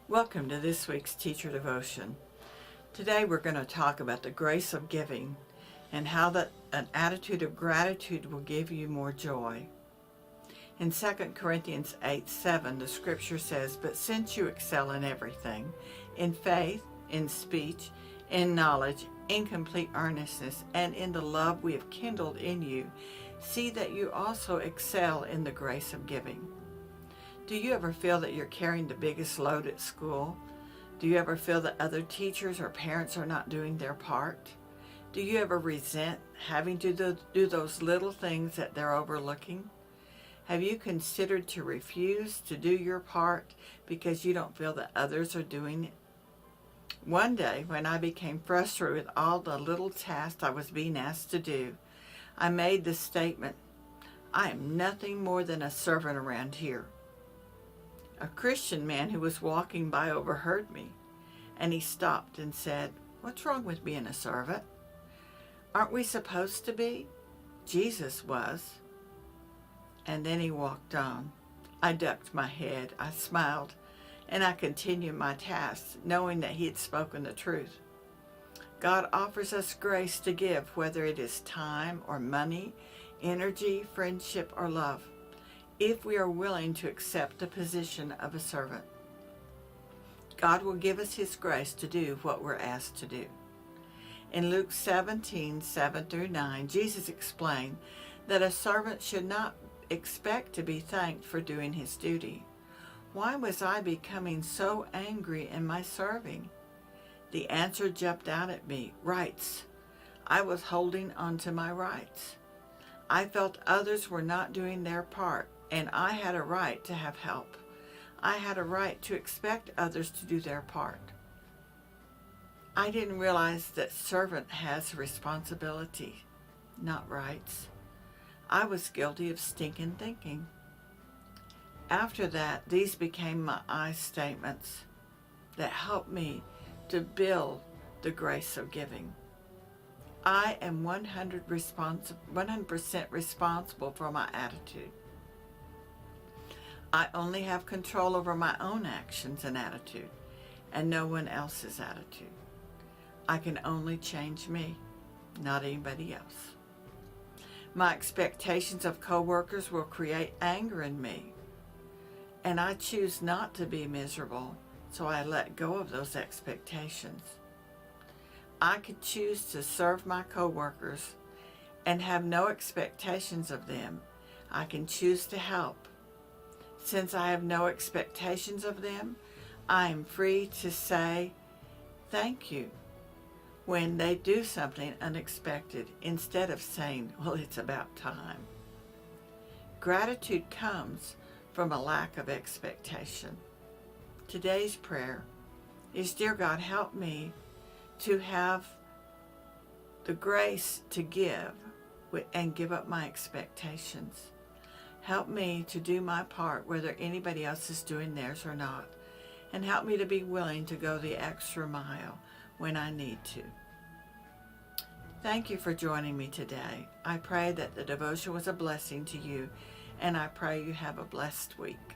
Welcome to this week's Teacher Devotion. Today we're going to talk about the grace of giving and how that an attitude of gratitude will give you more joy. In 2 Corinthians 8:7, the scripture says, "But since you excel in everything, in faith, in speech, in knowledge, in complete earnestness, and in the love we have kindled in you, see that you also excel in the grace of giving." Do you ever feel that you're carrying the biggest load at school? Do you ever feel that other teachers or parents are not doing their part? Do you ever resent having to do those little things that they're overlooking? Have you considered to refuse to do your part because you don't feel that others are doing it? One day, when I became frustrated with all the little tasks I was being asked to do, I made the statement, "I am nothing more than a servant around here." A Christian man who was walking by overheard me, and he stopped and said, "What's wrong with being a servant? Aren't we supposed to be? Jesus was." And then he walked on. I ducked my head, I smiled, and I continued my task, knowing that he had spoken the truth. God offers us grace to give, whether it is time or money, energy, friendship, or love, if we are willing to accept the position of a servant. God will give us His grace to do what we're asked to do. In Luke 17:7-9, Jesus explained that a servant should not expect to be thanked for doing his duty. Why was I becoming so angry in my serving? The answer jumped out at me: rights. I was holding on to my rights. I felt others were not doing their part, and I had a right to have help. I had a right to expect others to do their part. I didn't realize that servant has responsibility, not rights. I was guilty of stinking thinking. After that, these became my I statements that helped me to build the grace of giving. I am 100% responsible for my attitude. I only have control over my own actions and attitude, and no one else's attitude. I can only change me, not anybody else. My expectations of coworkers will create anger in me, and I choose not to be miserable, so I let go of those expectations. I could choose to serve my coworkers and have no expectations of them. I can choose to help. Since I have no expectations of them, I am free to say thank you when they do something unexpected, instead of saying, "Well, it's about time." Gratitude comes from a lack of expectation. Today's prayer is, "Dear God, help me to have the grace to give and give up my expectations. Help me to do my part, whether anybody else is doing theirs or not. And help me to be willing to go the extra mile when I need to." Thank you for joining me today. I pray that the devotion was a blessing to you, and I pray you have a blessed week.